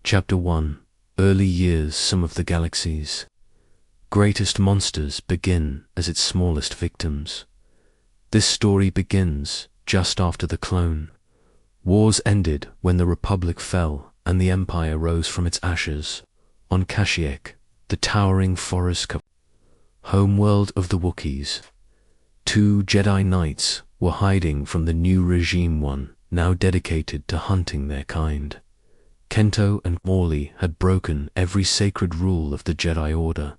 Chapter 1. Early Years, Some of the Galaxy's greatest monsters begin as its smallest victims. This story begins just after the clone wars ended, when the Republic fell and the Empire rose from its ashes. On Kashyyyk, the towering forest homeworld of the Wookiees, two Jedi Knights were hiding from the new regime, one now dedicated to hunting their kind. Kento and Morley had broken every sacred rule of the Jedi Order.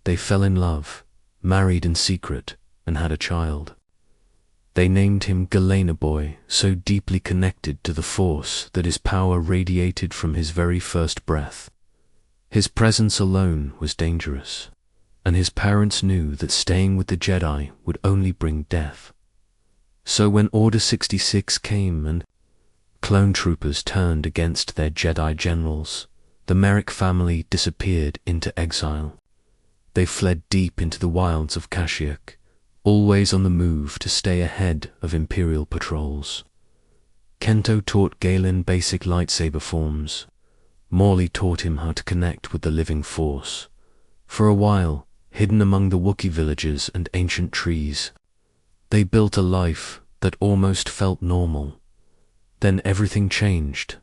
They fell in love, married in secret, and had a child. They named him Galen Boy, so deeply connected to the Force that his power radiated from his very first breath. His presence alone was dangerous, and his parents knew that staying with the Jedi would only bring death. So when Order 66 came and clone troopers turned against their Jedi generals, the Marek family disappeared into exile. They fled deep into the wilds of Kashyyyk, always on the move to stay ahead of Imperial patrols. Kento taught Galen basic lightsaber forms. Morley taught him how to connect with the living Force. For a while, hidden among the Wookiee villages and ancient trees, they built a life that almost felt normal. Then everything changed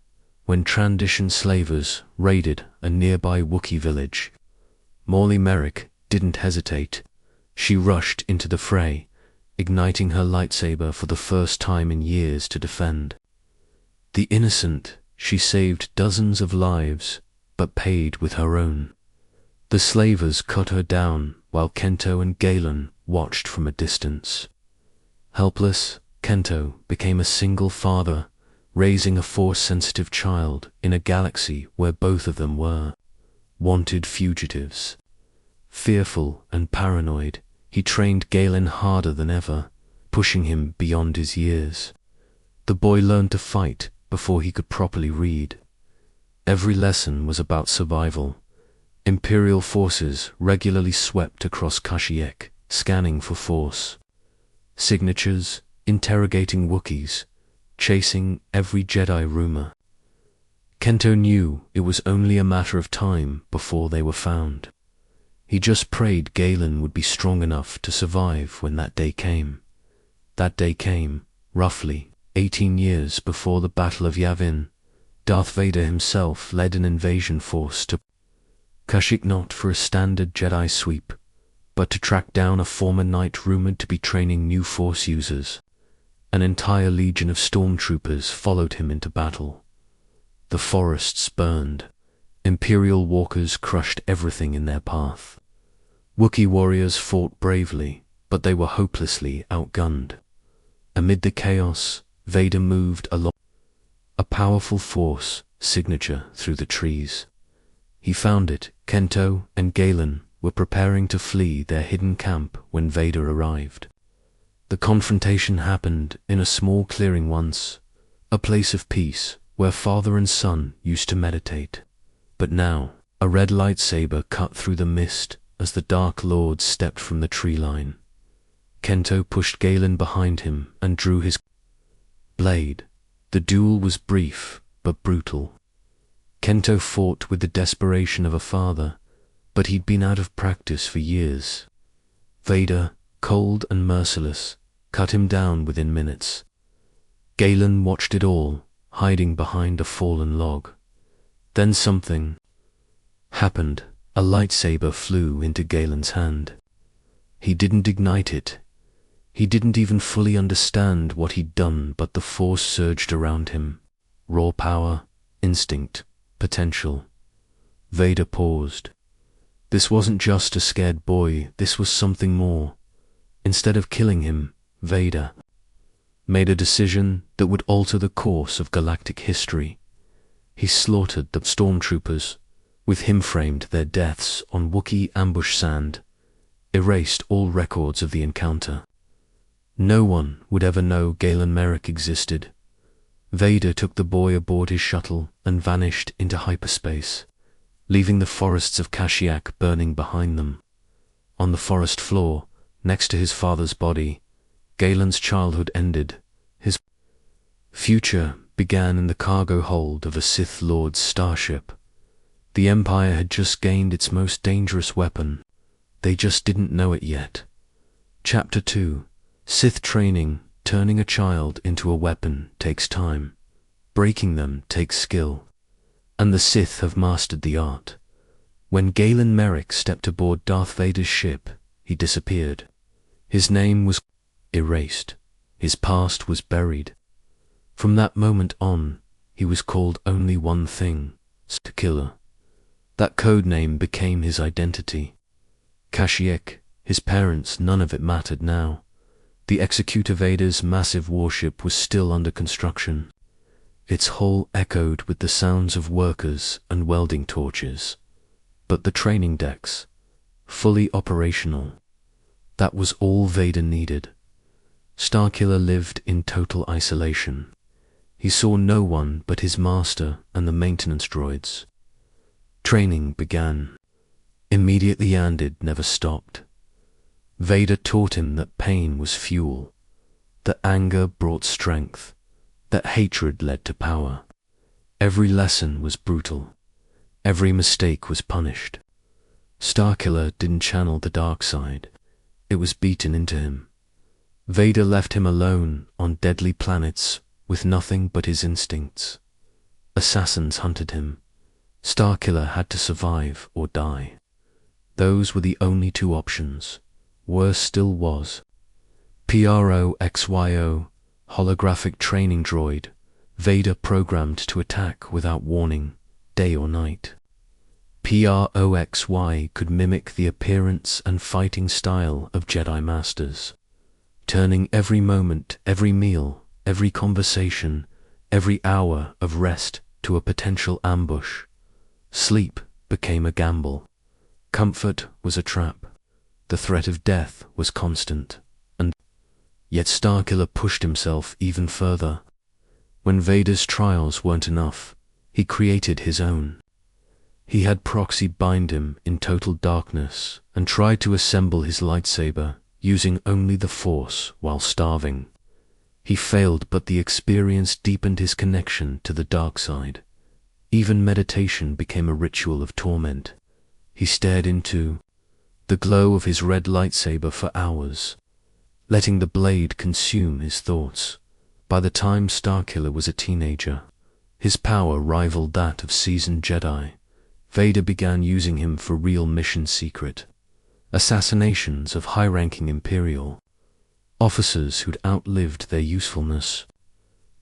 when Trandition slavers raided a nearby Wookiee village. Morley Marek didn't hesitate. She rushed into the fray, igniting her lightsaber for the first time in years to defend the innocent. She saved dozens of lives, but paid with her own. The slavers cut her down while Kento and Galen watched from a distance. Helpless, Kento became a single father, raising a Force-sensitive child in a galaxy where both of them were wanted fugitives. Fearful and paranoid, he trained Galen harder than ever, pushing him beyond his years. The boy learned to fight before he could properly read. Every lesson was about survival. Imperial forces regularly swept across Kashyyyk, scanning for Force signatures, interrogating Wookiees, chasing every Jedi rumor. Kento knew it was only a matter of time before they were found. He just prayed Galen would be strong enough to survive when that day came. That day came, roughly 18 years before the Battle of Yavin. Darth Vader himself led an invasion force to Kashyyyk, not for a standard Jedi sweep, but to track down a former knight rumored to be training new Force users. An entire legion of stormtroopers followed him into battle. The forests burned. Imperial walkers crushed everything in their path. Wookiee warriors fought bravely, but they were hopelessly outgunned. Amid the chaos, Vader moved along a powerful Force signature through the trees. He found it. Kento and Galen were preparing to flee their hidden camp when Vader arrived. The confrontation happened in a small clearing once, a place of peace where father and son used to meditate. But now, a red lightsaber cut through the mist as the Dark Lord stepped from the tree line. Kento pushed Galen behind him and drew his blade. The duel was brief but brutal. Kento fought with the desperation of a father, but he'd been out of practice for years. Vader, cold and merciless, cut him down within minutes. Galen watched it all, hiding behind a fallen log. Then something happened. A lightsaber flew into Galen's hand. He didn't ignite it. He didn't even fully understand what he'd done, but the Force surged around him. Raw power, instinct, potential. Vader paused. This wasn't just a scared boy, this was something more. Instead of killing him, Vader made a decision that would alter the course of galactic history. He slaughtered the stormtroopers. With him framed their deaths on Wookiee ambush sand, erased all records of the encounter. No one would ever know Galen Marek existed. Vader took the boy aboard his shuttle and vanished into hyperspace, leaving the forests of Kashyyyk burning behind them. On the forest floor, next to his father's body, Galen's childhood ended. His future began in the cargo hold of a Sith Lord's starship, The Empire had just gained its most dangerous weapon. They just didn't know it yet. Chapter 2. Sith Training. Turning a child into a weapon takes time. Breaking them takes skill. And the Sith have mastered the art. When Galen Marek stepped aboard Darth Vader's ship, he disappeared. His name was erased. His past was buried. From that moment on, he was called only one thing: Starkiller. That code name became his identity. Kashyyyk, his parents, none of it mattered now. The Executor Vader's massive warship was still under construction. Its hull echoed with the sounds of workers and welding torches. But the training decks, fully operational, that was all Vader needed. Starkiller lived in total isolation. He saw no one but his master and the maintenance droids. Training began. Immediately ended, never stopped. Vader taught him that pain was fuel, that anger brought strength, that hatred led to power. Every lesson was brutal. Every mistake was punished. Starkiller didn't channel the dark side. It was beaten into him. Vader left him alone on deadly planets with nothing but his instincts. Assassins hunted him. Starkiller had to survive or die. Those were the only two options. Worse still was. PROXYO, holographic training droid, Vader programmed to attack without warning, day or night. PROXY could mimic the appearance and fighting style of Jedi Masters, turning every moment, every meal, every conversation, every hour of rest to a potential ambush. Sleep became a gamble. Comfort was a trap. The threat of death was constant, and yet Starkiller pushed himself even further. When Vader's trials weren't enough, he created his own. He had Proxy bind him in total darkness and tried to assemble his lightsaber using only the Force while starving. He failed, but the experience deepened his connection to the dark side. Even meditation became a ritual of torment. He stared into the glow of his red lightsaber for hours, letting the blade consume his thoughts. By the time Starkiller was a teenager, his power rivaled that of seasoned Jedi. Vader began using him for real mission secret assassinations of high-ranking Imperial officers who'd outlived their usefulness.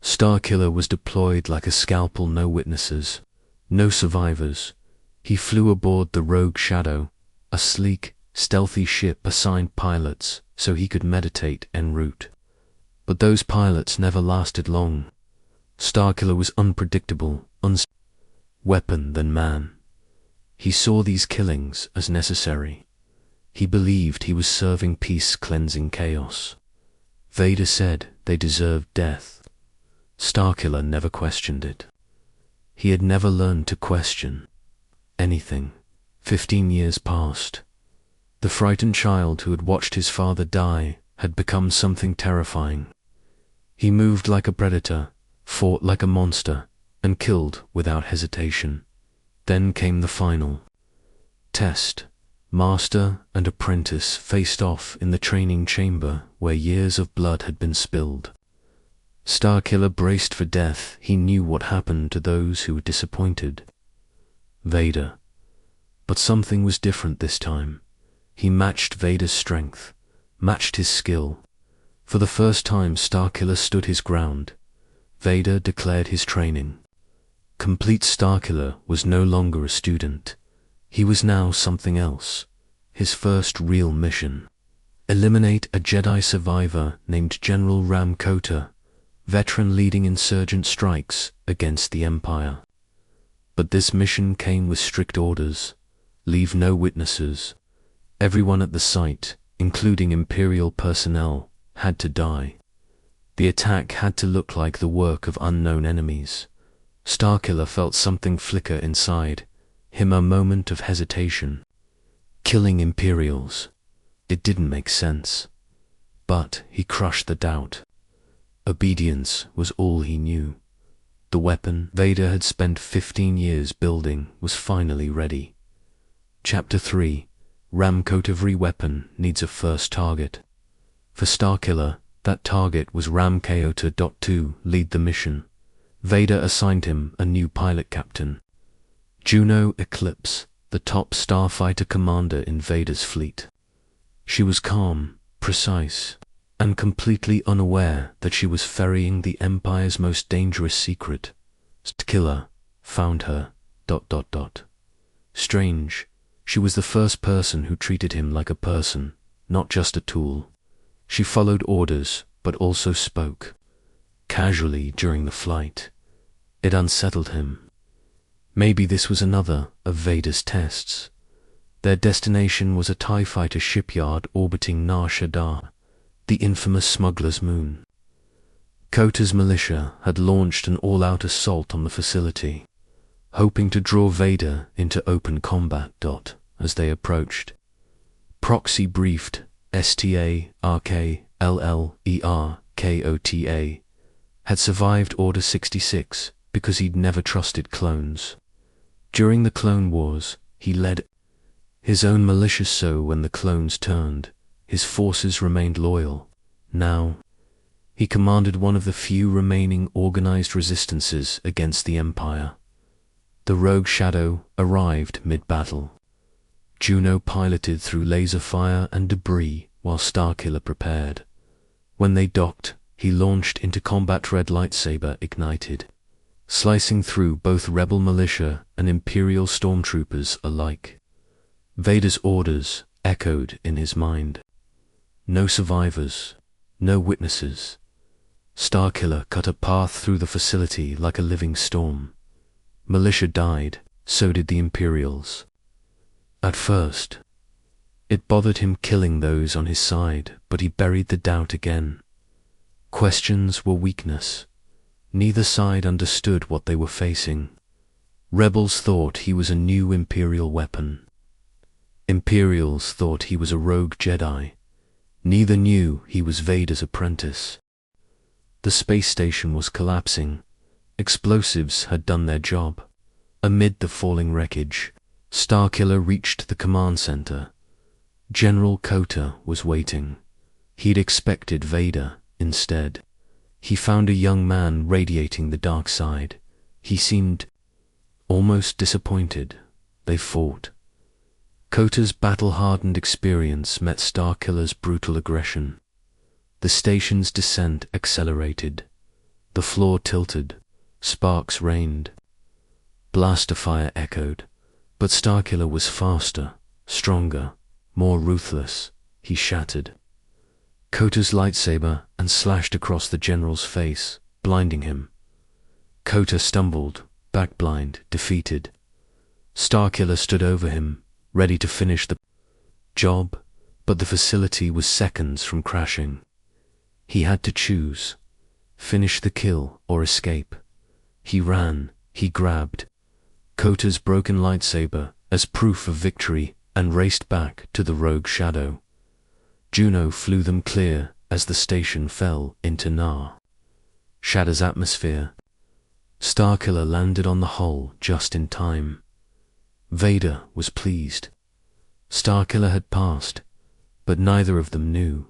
Starkiller was deployed like a scalpel, no witnesses, no survivors. He flew aboard the Rogue Shadow, a sleek, stealthy ship assigned pilots so he could meditate en route. But those pilots never lasted long. Starkiller was unpredictable, weapon than man. He saw these killings as necessary. He believed he was serving peace, cleansing chaos. Vader said they deserved death. Starkiller never questioned it. He had never learned to question anything. 15 years passed. The frightened child who had watched his father die had become something terrifying. He moved like a predator, fought like a monster, and killed without hesitation. Then came the final test. Master and apprentice faced off in the training chamber where years of blood had been spilled. Starkiller braced for death. He knew what happened to those who were disappointed. Vader. But something was different this time. He matched Vader's strength, matched his skill. For the first time, Starkiller stood his ground. Vader declared his training. Complete. Starkiller was no longer a student. He was now something else. His first real mission: eliminate a Jedi survivor named General Ram Kota, veteran leading insurgent strikes against the Empire. But this mission came with strict orders: leave no witnesses. Everyone at the site, including Imperial personnel, had to die. The attack had to look like the work of unknown enemies. Starkiller felt something flicker inside him, a moment of hesitation. Killing Imperials. It didn't make sense. But he crushed the doubt. Obedience was all he knew. The weapon Vader had spent 15 years building was finally ready. Chapter 3. Ramkot. Every weapon needs a first target. For Starkiller, that target was Ramkot. To lead the mission, Vader assigned him a new pilot captain, Juno Eclipse, the top starfighter commander in Vader's fleet. She was calm, precise, and completely unaware that she was ferrying the Empire's most dangerous secret. Starkiller found her. Strange, she was the first person who treated him like a person, not just a tool. She followed orders, but also spoke casually during the flight. It unsettled him. Maybe this was another of Vader's tests. Their destination was a TIE fighter shipyard orbiting Nar Shaddaa, the infamous smuggler's moon. Kota's militia had launched an all-out assault on the facility, hoping to draw Vader into open combat. As they approached, Proxy briefed Starkiller had survived Order 66 because he'd never trusted clones. During the Clone Wars, he led his own militia, so when the clones turned, his forces remained loyal. Now, he commanded one of the few remaining organized resistances against the Empire. The Rogue Shadow arrived mid-battle. Juno piloted through laser fire and debris while Starkiller prepared. When they docked, he launched into combat. Red lightsaber ignited, slicing through both rebel militia and Imperial stormtroopers alike. Vader's orders echoed in his mind. No survivors, no witnesses. Starkiller cut a path through the facility like a living storm. Militia died, so did the Imperials. At first, it bothered him killing those on his side, but he buried the doubt again. Questions were weakness. Neither side understood what they were facing. Rebels thought he was a new Imperial weapon. Imperials thought he was a rogue Jedi. Neither knew he was Vader's apprentice. The space station was collapsing. Explosives had done their job. Amid the falling wreckage, Starkiller reached the command center. General Kota was waiting. He'd expected Vader. Instead, he found a young man radiating the dark side. He seemed almost disappointed. They fought. Kota's battle-hardened experience met Starkiller's brutal aggression. The station's descent accelerated. The floor tilted. Sparks rained. Blaster fire echoed. But Starkiller was faster, stronger, more ruthless. He shattered Kota's lightsaber and slashed across the general's face, blinding him. Kota stumbled, back-blind, defeated. Starkiller stood over him, ready to finish the job, but the facility was seconds from crashing. He had to choose: finish the kill or escape. He ran, he grabbed Kota's broken lightsaber as proof of victory and raced back to the Rogue Shadow. Juno flew them clear as the station fell into Nar Shaddaa's atmosphere. Starkiller landed on the hull just in time. Vader was pleased. Starkiller had passed, but neither of them knew.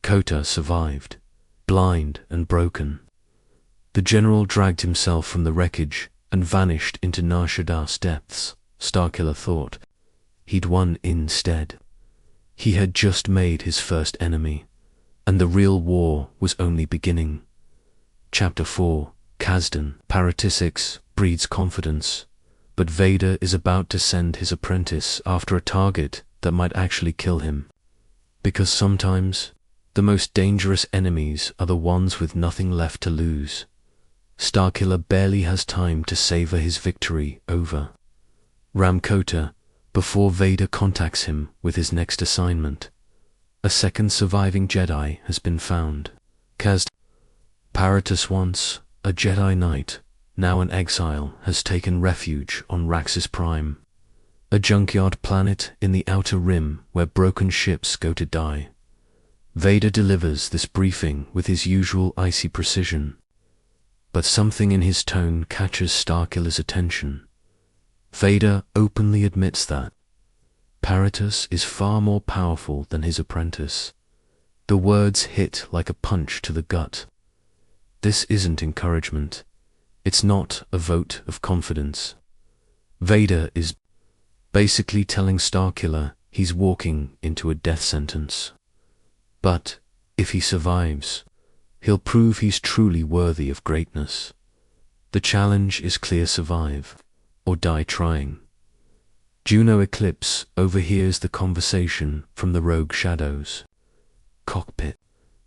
Kota survived, blind and broken. The general dragged himself from the wreckage and vanished into Nar Shaddaa's depths. Starkiller thought he'd won instead. He had just made his first enemy, and the real war was only beginning. Chapter 4. Kazdan. Paratisics breeds confidence, but Vader is about to send his apprentice after a target that might actually kill him. Because sometimes, the most dangerous enemies are the ones with nothing left to lose. Starkiller barely has time to savor his victory over Ramkot before Vader contacts him with his next assignment. A second surviving Jedi has been found. Kazdan. Paratus, once a Jedi Knight, now an exile, has taken refuge on Raxus Prime, a junkyard planet in the Outer Rim where broken ships go to die. Vader delivers this briefing with his usual icy precision. but something in his tone catches Starkiller's attention. Vader openly admits that Paratus is far more powerful than his apprentice. The words hit like a punch to the gut. This isn't encouragement. It's not a vote of confidence. Vader is basically telling Starkiller he's walking into a death sentence. But if he survives, he'll prove he's truly worthy of greatness. The challenge is clear: survive or die trying. Juno Eclipse overhears the conversation from the rogue shadows cockpit.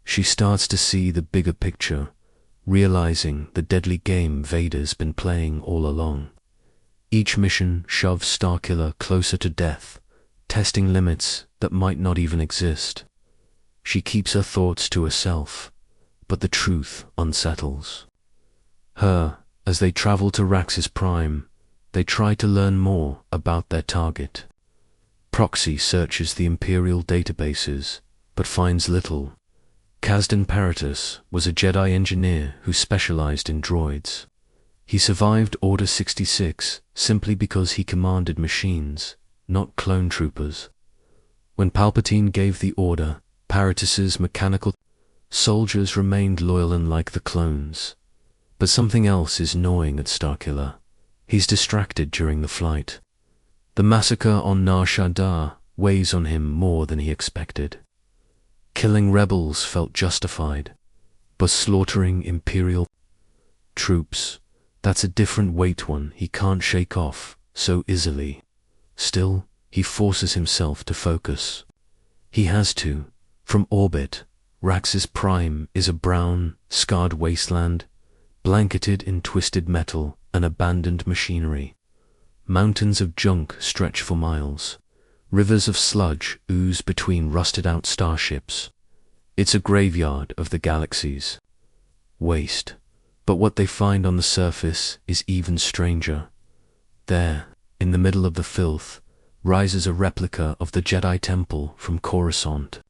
She starts to see the bigger picture, realizing the deadly game Vader's been playing all along. Each mission shoves Starkiller closer to death, testing limits that might not even exist. She keeps her thoughts to herself, but the truth unsettles her. As they travel to Raxus Prime, they try to learn more about their target. Proxy searches the Imperial databases, but finds little. Kazdan Paratus was a Jedi engineer who specialized in droids. He survived Order 66 simply because he commanded machines, not clone troopers. When Palpatine gave the order, Paratus's mechanical soldiers remained loyal and like the clones. But something else is gnawing at Starkiller. He's distracted during the flight. The massacre on Nar Shaddaa weighs on him more than he expected. Killing rebels felt justified, but slaughtering Imperial troops, that's a different weight one he can't shake off so easily. Still, he forces himself to focus. He has to. From orbit, Raxus Prime is a brown, scarred wasteland, blanketed in twisted metal and abandoned machinery. Mountains of junk stretch for miles. Rivers of sludge ooze between rusted-out starships. It's a graveyard of the galaxies. Waste. But what they find on the surface is even stranger. There, in the middle of the filth, rises a replica of the Jedi Temple from Coruscant.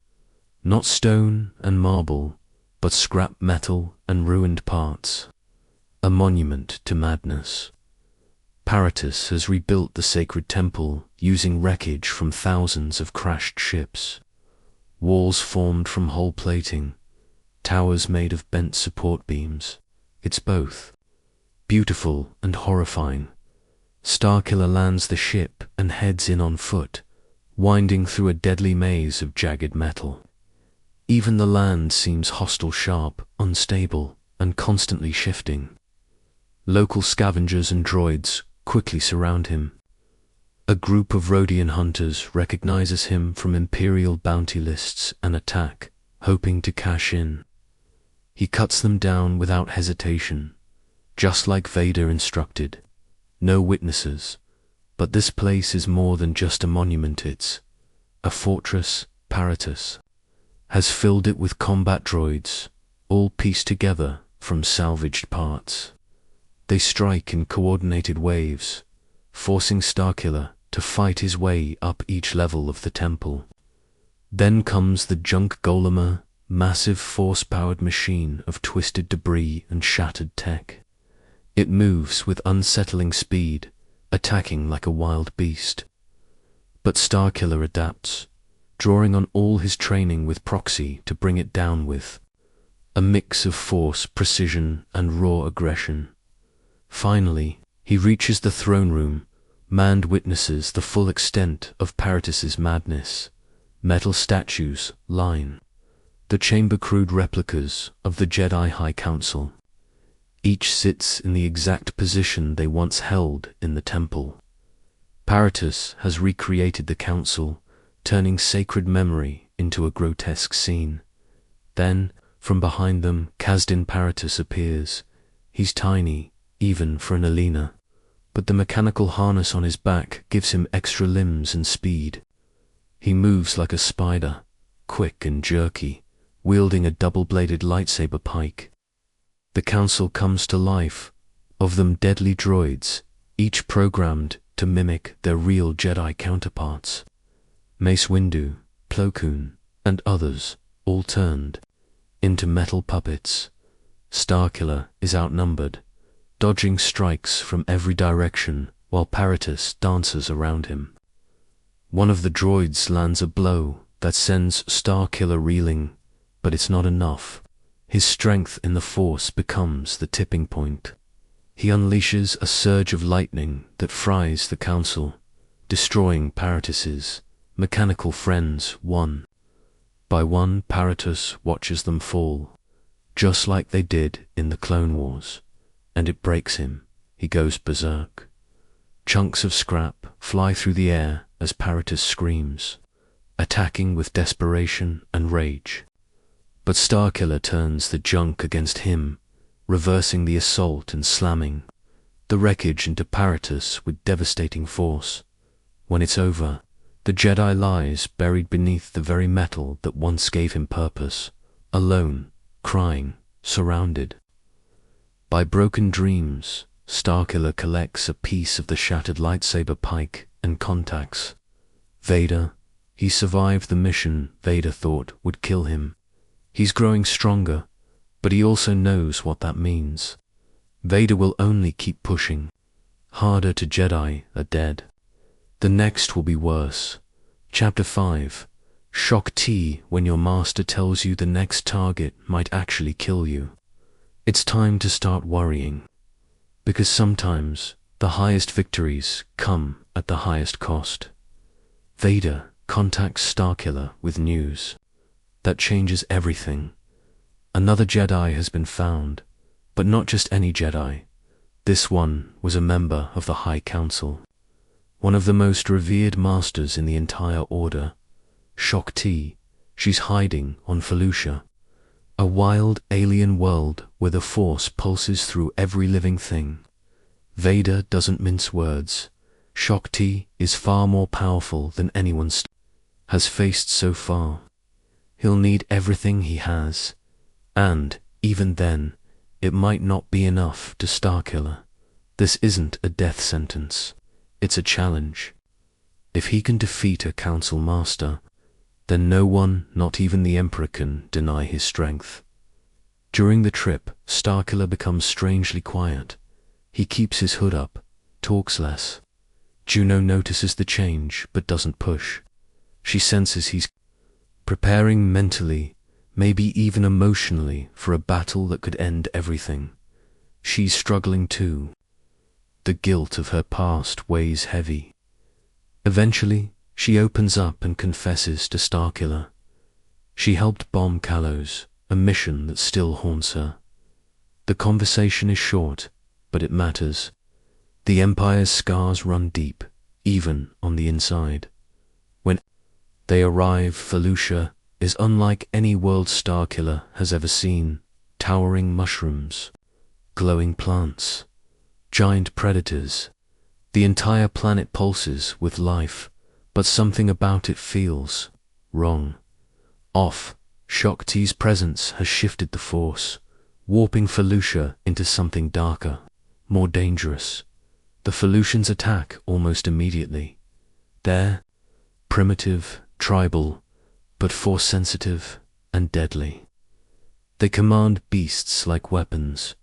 Not stone and marble, but scrap metal and ruined parts. A monument to madness. Paratus has rebuilt the sacred temple using wreckage from thousands of crashed ships. Walls formed from hull plating, towers made of bent support beams. It's both beautiful and horrifying. Starkiller lands the ship and heads in on foot, winding through a deadly maze of jagged metal. Even the land seems hostile, sharp, unstable, and constantly shifting. Local scavengers and droids quickly surround him. A group of Rhodian hunters recognizes him from Imperial bounty lists and attack, hoping to cash in. He cuts them down without hesitation, just like Vader instructed. No witnesses, but this place is more than just a monument. It's a fortress. Paratus has filled it with combat droids, all pieced together from salvaged parts. They strike in coordinated waves, forcing Starkiller to fight his way up each level of the temple. Then comes the Junk Golemer, massive force-powered machine of twisted debris and shattered tech. It moves with unsettling speed, attacking like a wild beast. But Starkiller adapts, drawing on all his training with Proxy to bring it down with a mix of force, precision, and raw aggression. Finally, he reaches the throne room. Mand witnesses the full extent of Paratus's madness. Metal statues line the chamber, crude replicas of the Jedi High Council. Each sits in the exact position they once held in the temple. Paratus has recreated the council, turning sacred memory into a grotesque scene. Then, from behind them, Kazdan Paratus appears. He's tiny, even for an Alina, but the mechanical harness on his back gives him extra limbs and speed. He moves like a spider, quick and jerky, wielding a double-bladed lightsaber pike. The council comes to life, of them deadly droids, each programmed to mimic their real Jedi counterparts. Mace Windu, Plo Koon, and others, all turned into metal puppets. Starkiller is outnumbered, dodging strikes from every direction while Paratus dances around him. One of the droids lands a blow that sends Starkiller reeling, but it's not enough. His strength in the Force becomes the tipping point. He unleashes a surge of lightning that fries the Council, destroying Paratus's mechanical friends one by one. Paratus watches them fall, just like they did in the Clone Wars, and it breaks him. He goes berserk. Chunks of scrap fly through the air as Paratus screams, attacking with desperation and rage. But Starkiller turns the junk against him, reversing the assault and slamming the wreckage into Paratus with devastating force. When it's over, the Jedi lies buried beneath the very metal that once gave him purpose, alone, crying, surrounded by broken dreams. Starkiller collects a piece of the shattered lightsaber pike and contacts Vader. He survived the mission Vader thought would kill him. He's growing stronger, but he also knows what that means. Vader will only keep pushing harder to Jedi are dead. The next will be worse. Chapter 5. Shock T when your master tells you the next target might actually kill you. It's time to start worrying, because sometimes the highest victories come at the highest cost. Vader contacts Starkiller with news that changes everything. Another Jedi has been found, but not just any Jedi. This one was a member of the High Council, one of the most revered masters in the entire Order. Shock T. She's hiding on Felucia, a wild alien world where the Force pulses through every living thing. Vader doesn't mince words. Shock T is far more powerful than anyone has faced so far. He'll need everything he has, and, even then, it might not be enough to Starkiller. This isn't a death sentence. It's a challenge. If he can defeat a Council Master, then no one, not even the Emperor, can deny his strength. During the trip, Starkiller becomes strangely quiet. He keeps his hood up, talks less. Juno notices the change, but doesn't push. She senses he's preparing mentally, maybe even emotionally, for a battle that could end everything. She's struggling too. The guilt of her past weighs heavy. Eventually, she opens up and confesses to Starkiller. She helped bomb Kalos, a mission that still haunts her. The conversation is short, but it matters. The Empire's scars run deep, even on the inside. When they arrive, Felucia is unlike any world Starkiller has ever seen. Towering mushrooms, glowing plants, giant predators. The entire planet pulses with life, but something about it feels wrong, off. Shock T's presence has shifted the Force, warping Felucia into something darker, more dangerous. The Felucians attack almost immediately. They're primitive, tribal, but Force-sensitive and deadly. They command beasts like weapons.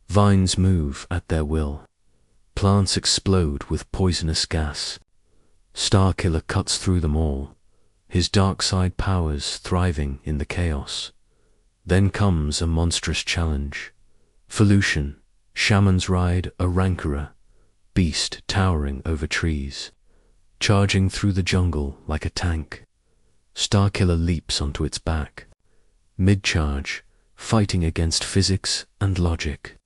Vines move at their will. Plants explode with poisonous gas. Starkiller cuts through them all, his dark side powers thriving in the chaos. Then comes a monstrous challenge. Felucian, shamans ride a Rancora, beast towering over trees, charging through the jungle like a tank. Starkiller leaps onto its back, mid-charge, fighting against physics and logic.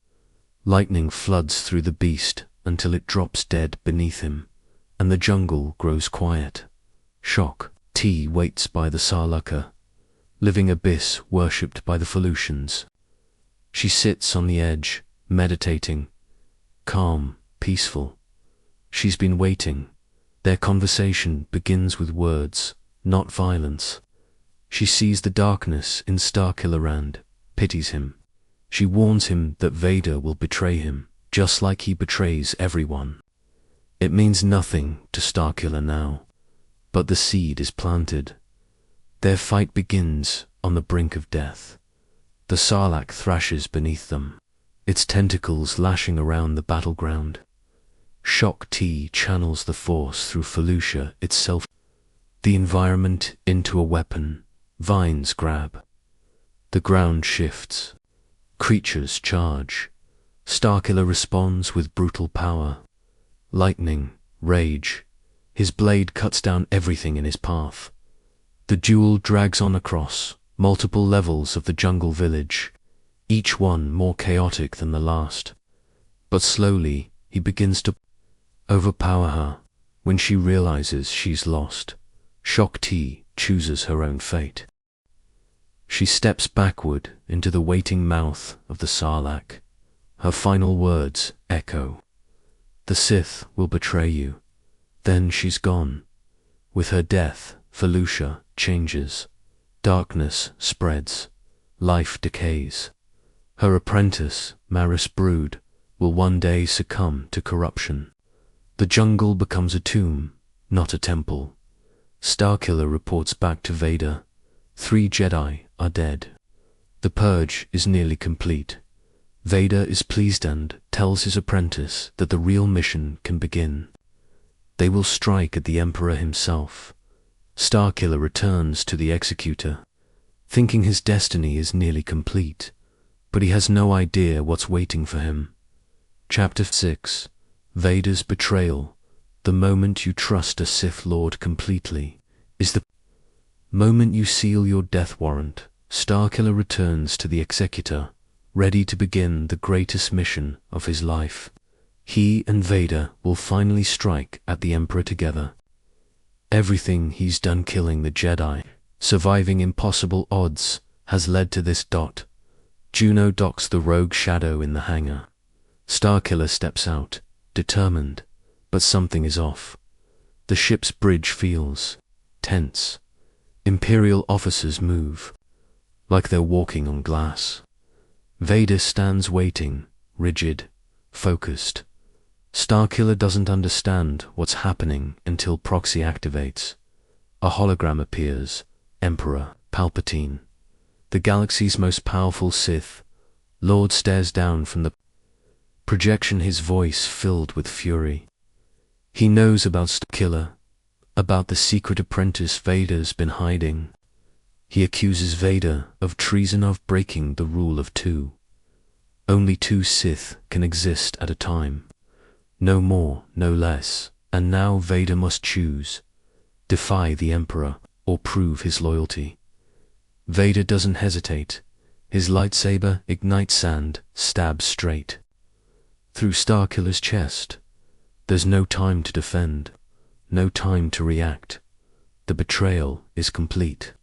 Lightning floods through the beast until it drops dead beneath him, and the jungle grows quiet. Shock T waits by the Sarlacca, living abyss worshipped by the Felucians. She sits on the edge, meditating, calm, peaceful. She's been waiting. Their conversation begins with words, not violence. She sees the darkness in Starkiller and pities him. She warns him that Vader will betray him, just like he betrays everyone. It means nothing to Starkiller now, but the seed is planted. Their fight begins on the brink of death. The Sarlacc thrashes beneath them, its tentacles lashing around the battleground. Shock T channels the force through Felucia itself. The environment into a weapon. Vines grab. The ground shifts. Creatures charge. Starkiller responds with brutal power. Lightning, rage. His blade cuts down everything in his path. The duel drags on across multiple levels of the jungle village, each one more chaotic than the last. But slowly, he begins to overpower her. When she realizes she's lost, Shock T chooses her own fate. She steps backward into the waiting mouth of the Sarlacc. Her final words echo. The Sith will betray you. Then she's gone. With her death, Felucia changes. Darkness spreads. Life decays. Her apprentice, Maris Brood, will one day succumb to corruption. The jungle becomes a tomb, not a temple. Starkiller reports back to Vader. 3 Jedi are dead. The purge is nearly complete. Vader is pleased and tells his apprentice that the real mission can begin. They will strike at the Emperor himself. Starkiller returns to the Executor, thinking his destiny is nearly complete, but he has no idea what's waiting for him. Chapter 6. Vader's Betrayal. The moment you trust a Sith Lord completely is the moment you seal your death warrant. Starkiller returns to the Executor, ready to begin the greatest mission of his life. He and Vader will finally strike at the Emperor together. Everything he's done killing the Jedi, surviving impossible odds, has led to this. Juno docks the rogue shadow in the hangar. Starkiller steps out, determined, but something is off. The ship's bridge feels tense. Imperial officers move, like they're walking on glass. Vader stands waiting, rigid, focused. Starkiller doesn't understand what's happening until proxy activates. A hologram appears. Emperor Palpatine, the galaxy's most powerful Sith Lord, stares down from the projection, his voice filled with fury. He knows about Starkiller, about the secret apprentice Vader's been hiding. He accuses Vader of treason, of breaking the rule of 2. Only 2 Sith can exist at a time. No more, no less. And now Vader must choose. Defy the Emperor or prove his loyalty. Vader doesn't hesitate. His lightsaber ignites sand, stabs straight through Starkiller's chest. There's no time to defend, no time to react. The betrayal is complete.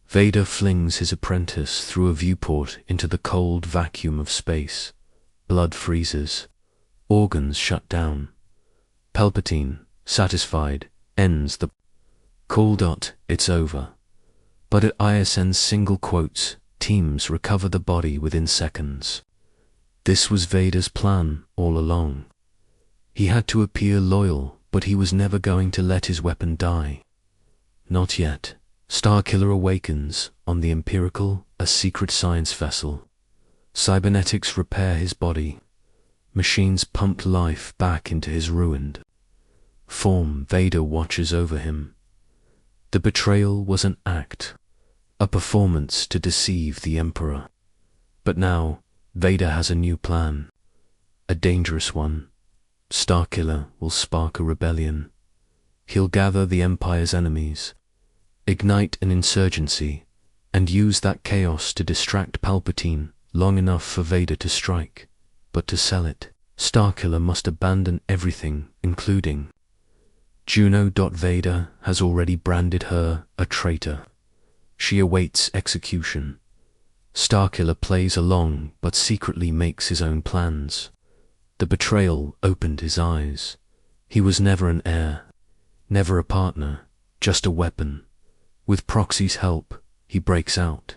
Vader flings his apprentice through a viewport into the cold vacuum of space. Blood freezes. Organs shut down. Palpatine, satisfied, ends the call. It's over. But at ISN's single quotes, teams recover the body within seconds. This was Vader's plan all along. He had to appear loyal, but he was never going to let his weapon die. Not yet. Starkiller awakens on the Empirical, a secret science vessel. Cybernetics repair his body. Machines pump life back into his ruined form. Vader watches over him. The betrayal was an act, a performance to deceive the Emperor. But now, Vader has a new plan, a dangerous one. Starkiller will spark a rebellion. He'll gather the Empire's enemies, ignite an insurgency, and use that chaos to distract Palpatine long enough for Vader to strike. But to sell it, Starkiller must abandon everything, including Juno. Vader has already branded her a traitor. She awaits execution. Starkiller plays along but secretly makes his own plans. The betrayal opened his eyes. He was never an heir, never a partner, just a weapon. With Proxy's help, he breaks out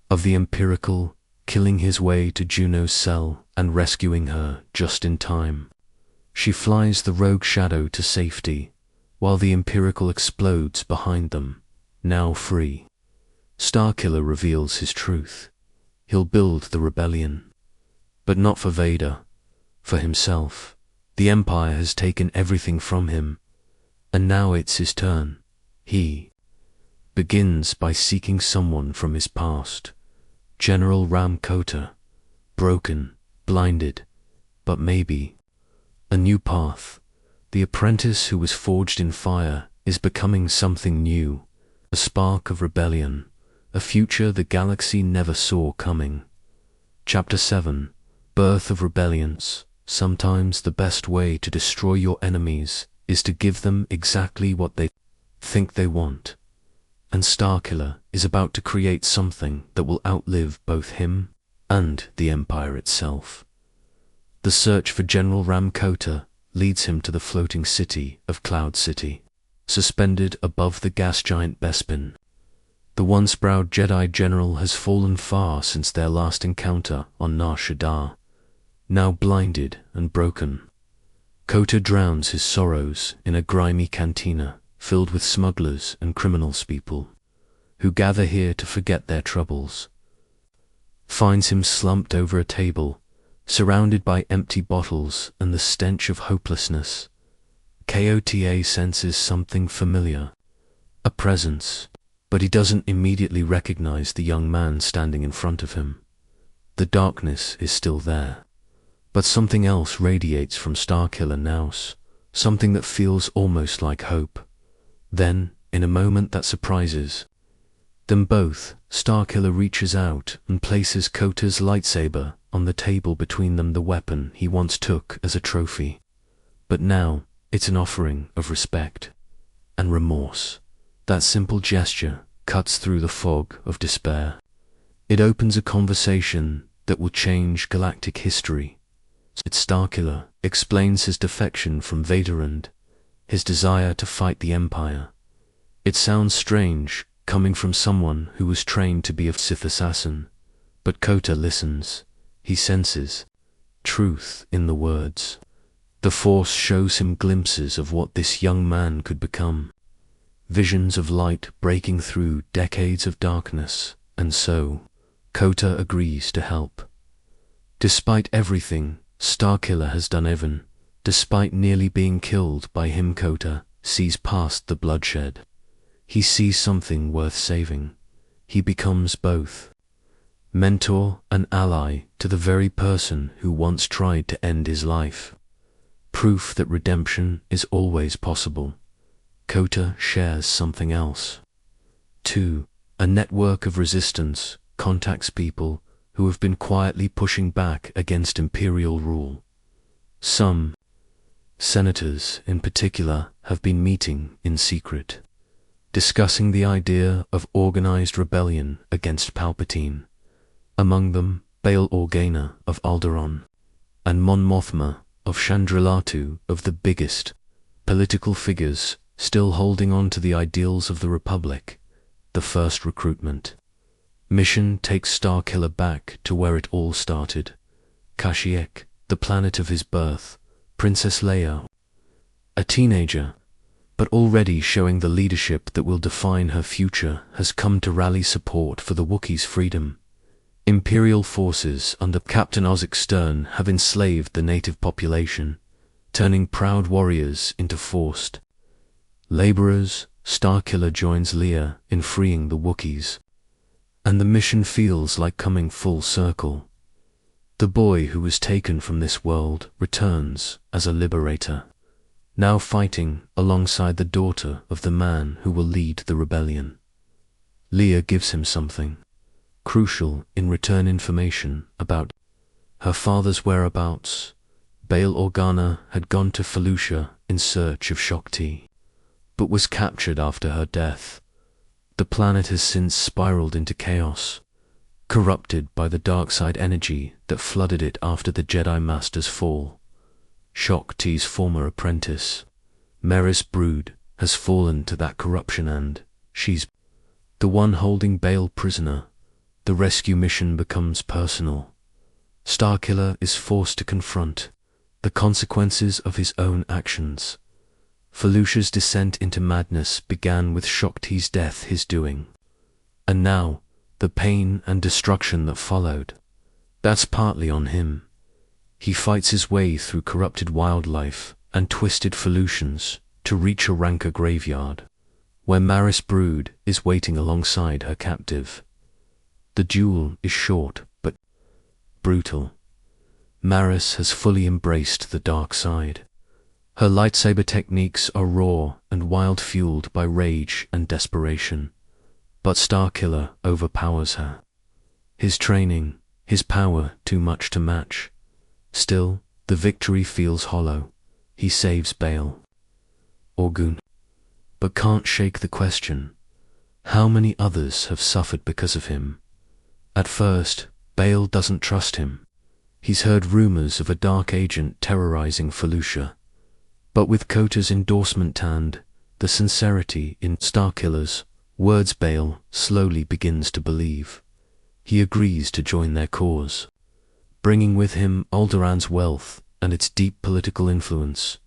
of the Empirical, killing his way to Juno's cell and rescuing her just in time. She flies the rogue shadow to safety, while the Empirical explodes behind them, now free. Starkiller reveals his truth. He'll build the rebellion. But not for Vader, for himself. The Empire has taken everything from him, and now it's his turn. He begins by seeking someone from his past. General Ram Kota, broken, blinded, but maybe a new path. The apprentice who was forged in fire is becoming something new, a spark of rebellion, a future the galaxy never saw coming. Chapter 7. Birth of Rebellions. Sometimes the best way to destroy your enemies is to give them exactly what they think they want. And Starkiller is about to create something that will outlive both him and the Empire itself. The search for General Ram Kota leads him to the floating city of Cloud City, suspended above the gas giant Bespin. The once proud Jedi general has fallen far since their last encounter on Nar Shaddaa. Now blinded and broken, Kota drowns his sorrows in a grimy cantina filled with smugglers and criminals people who gather here to forget their troubles. Finds him slumped over a table, surrounded by empty bottles and the stench of hopelessness. Kota senses something familiar, a presence, but he doesn't immediately recognize the young man standing in front of him. The darkness is still there, but something else radiates from Starkiller now, something that feels almost like hope. Then, in a moment that surprises them both, Starkiller reaches out and places Kota's lightsaber on the table between them, the weapon he once took as a trophy. But now, it's an offering of respect and remorse. That simple gesture cuts through the fog of despair. It opens a conversation that will change galactic history. Starkiller explains his defection from Vader and his desire to fight the Empire. It sounds strange, coming from someone who was trained to be a Sith assassin, but Kota listens. He senses truth in the words. The Force shows him glimpses of what this young man could become. Visions of light breaking through decades of darkness, and so Kota agrees to help. Despite everything Starkiller has done, even despite nearly being killed by him, Kota sees past the bloodshed. He sees something worth saving. He becomes both mentor and ally to the very person who once tried to end his life. Proof that redemption is always possible. Kota shares something else. 2. A network of resistance contacts people who have been quietly pushing back against imperial rule. Some senators, in particular, have been meeting in secret, discussing the idea of organized rebellion against Palpatine. Among them, Bail Organa of Alderaan and Mon Mothma of Chandrilatu, of the biggest political figures still holding on to the ideals of the Republic. The first recruitment mission takes Starkiller back to where it all started. Kashyyyk, the planet of his birth. Princess Leia, a teenager, but already showing the leadership that will define her future, has come to rally support for the Wookiees' freedom. Imperial forces under Captain Osric Stern have enslaved the native population, turning proud warriors into forced laborers. Starkiller joins Leia in freeing the Wookiees, and the mission feels like coming full circle. The boy who was taken from this world returns as a liberator, now fighting alongside the daughter of the man who will lead the rebellion. Leia gives him something crucial in return: information about her father's whereabouts. Bail Organa had gone to Felucia in search of Shakti, but was captured after her death. The planet has since spiraled into chaos, corrupted by the dark side energy that flooded it after the Jedi Master's fall. Shakti's former apprentice, Merys Brood, has fallen to that corruption, and she's the one holding Bail prisoner. The rescue mission becomes personal. Starkiller is forced to confront the consequences of his own actions. Felucia's descent into madness began with Shakti's death, his doing. And now, The pain and destruction that followed, that's partly on him. He fights his way through corrupted wildlife and twisted solutions to reach a ranker graveyard, where Maris' brood is waiting alongside her captive. The duel is short, but brutal. Maris has fully embraced the dark side. Her lightsaber techniques are raw and wild, fueled by rage and desperation. But Starkiller overpowers her. His training, his power too much to match. Still, the victory feels hollow. He saves Bale, Orgun, but can't shake the question. How many others have suffered because of him? At first, Bale doesn't trust him. He's heard rumors of a dark agent terrorizing Felucia. But with Kota's endorsement and the sincerity in Starkiller's words, Bale slowly begins to believe. He agrees to join their cause, bringing with him Alderaan's wealth and its deep political influence.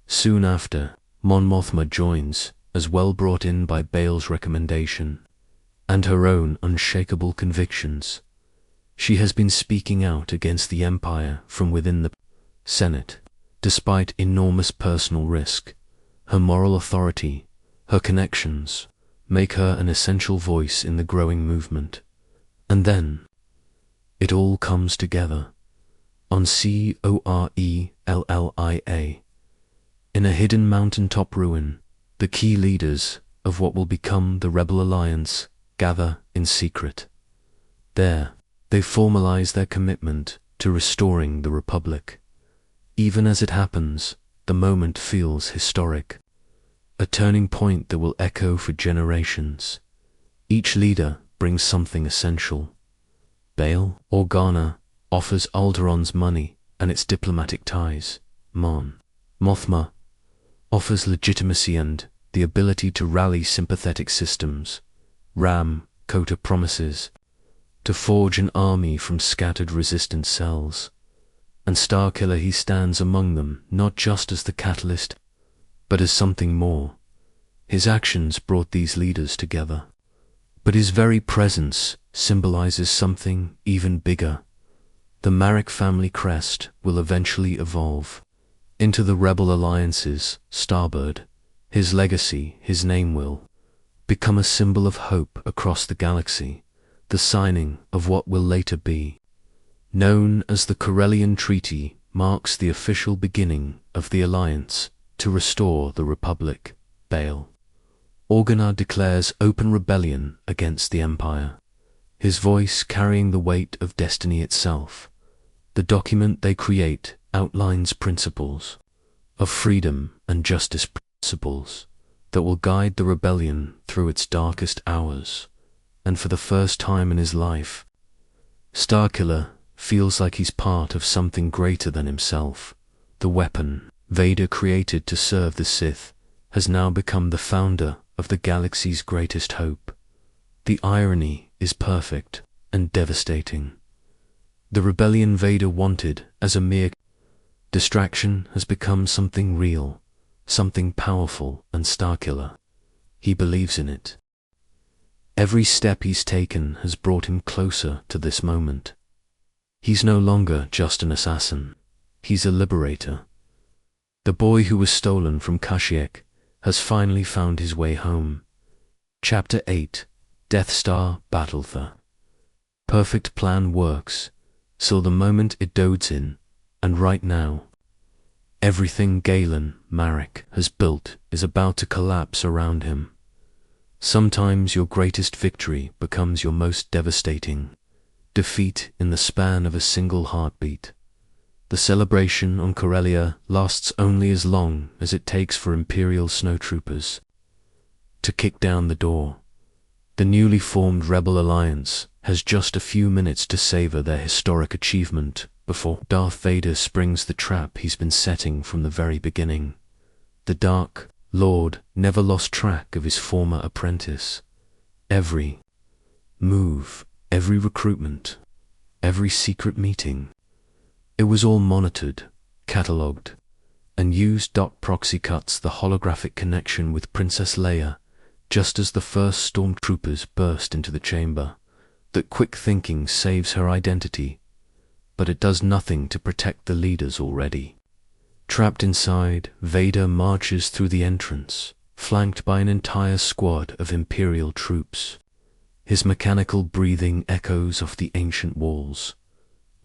Soon after, Mon Mothma joins, as well, brought in by Bale's recommendation and her own unshakable convictions. She has been speaking out against the Empire from within the Senate. Despite enormous personal risk, her moral authority, her connections, make her an essential voice in the growing movement. And then, it all comes together. On Corellia, in a hidden mountaintop ruin, the key leaders of what will become the Rebel Alliance gather in secret. There, they formalize their commitment to restoring the Republic. Even as it happens, the moment feels historic, a turning point that will echo for generations. Each leader brings something essential. Bale Organa offers Alderaan's money and its diplomatic ties. Mon Mothma offers legitimacy and the ability to rally sympathetic systems. Kota promises to forge an army from scattered resistant cells. And Starkiller, he stands among them, not just as the catalyst, but as something more. His actions brought these leaders together. But his very presence symbolizes something even bigger. The Marek family crest will eventually evolve into the Rebel Alliance's Starbird. His legacy, his name will become a symbol of hope across the galaxy, the signing of what will later be known as the Corellian Treaty, marks the official beginning of the Alliance to restore the Republic. Bale Organa declares open rebellion against the Empire, his voice carrying the weight of destiny itself. The document they create outlines principles of freedom and justice, principles that will guide the rebellion through its darkest hours. And for the first time in his life, Starkiller feels like he's part of something greater than himself. The weapon Vader created to serve the Sith has now become the founder of the galaxy's greatest hope. The irony is perfect and devastating. The rebellion Vader wanted as a mere distraction has become something real, something powerful, and Starkiller, he believes in it. Every step he's taken has brought him closer to this moment. He's no longer just an assassin. He's a liberator. The boy who was stolen from Kashyyyk has finally found his way home. Chapter 8, Death Star Battle. The perfect plan works, so the moment it dodes in, and right now, everything Galen Marek has built is about to collapse around him. Sometimes your greatest victory becomes your most devastating defeat in the span of a single heartbeat. The celebration on Corellia lasts only as long as it takes for Imperial snowtroopers to kick down the door. The newly formed Rebel Alliance has just a few minutes to savor their historic achievement before Darth Vader springs the trap he's been setting from the very beginning. The Dark Lord never lost track of his former apprentice. Every move, every recruitment, every secret meeting, it was all monitored, catalogued, and used. Proxy cuts the holographic connection with Princess Leia just as the first stormtroopers burst into the chamber. that quick thinking saves her identity, but it does nothing to protect the leaders already. Trapped inside, Vader marches through the entrance, flanked by an entire squad of Imperial troops. His mechanical breathing echoes off the ancient walls.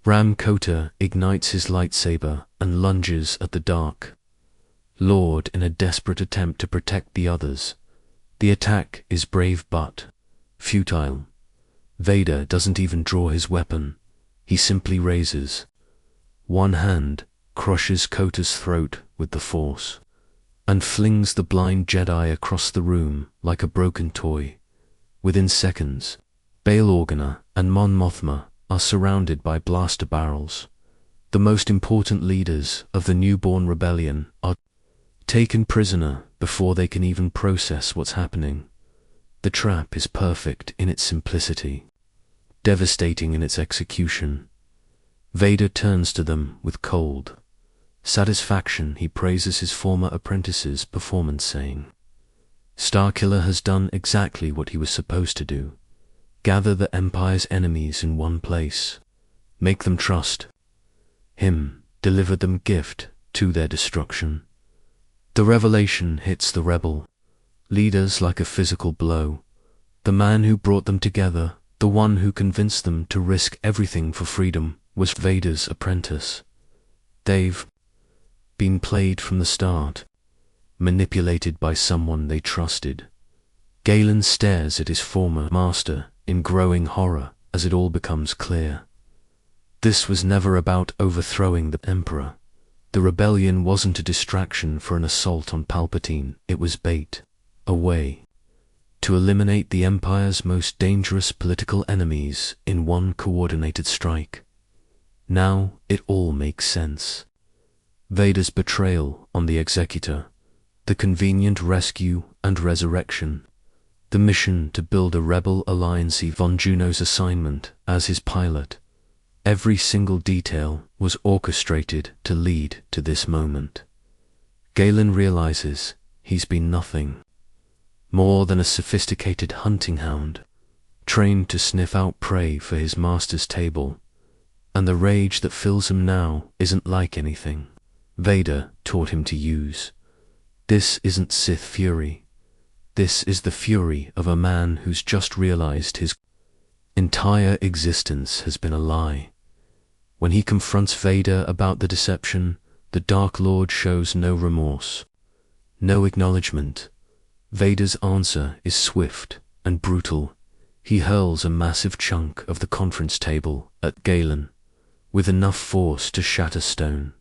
Ram Kota ignites his lightsaber and lunges at the Dark Lord in a desperate attempt to protect the others. The attack is brave but futile. Vader doesn't even draw his weapon. He simply raises one hand, crushes Kota's throat with the Force, and flings the blind Jedi across the room like a broken toy. Within seconds, Bail Organa and Mon Mothma are surrounded by blaster barrels. The most important leaders of the newborn rebellion are taken prisoner before they can even process what's happening. The trap is perfect in its simplicity, devastating in its execution. Vader turns to them with cold satisfaction. He praises his former apprentice's performance, saying, "Starkiller has done exactly what he was supposed to do. Gather the Empire's enemies in one place. Make them trust him. Deliver them gift to their destruction." The revelation hits the rebel leaders like a physical blow. The man who brought them together, the one who convinced them to risk everything for freedom, was Vader's apprentice. They've been played from the start, manipulated by someone they trusted. Galen stares at his former master in growing horror as it all becomes clear. This was never about overthrowing the Emperor. The rebellion wasn't a distraction for an assault on Palpatine. It was bait, a way to eliminate the Empire's most dangerous political enemies in one coordinated strike. Now it all makes sense. Vader's betrayal on the Executor, the convenient rescue and resurrection, the mission to build a rebel alliance, Von Juno's assignment as his pilot. Every single detail was orchestrated to lead to this moment. Galen realizes he's been nothing more than a sophisticated hunting hound, trained to sniff out prey for his master's table, and the rage that fills him now isn't like anything Vader taught him to use. This isn't Sith fury. This is the fury of a man who's just realized his entire existence has been a lie. When he confronts Vader about the deception, the Dark Lord shows no remorse, no acknowledgement. Vader's answer is swift and brutal. He hurls a massive chunk of the conference table at Galen, with enough force to shatter stone.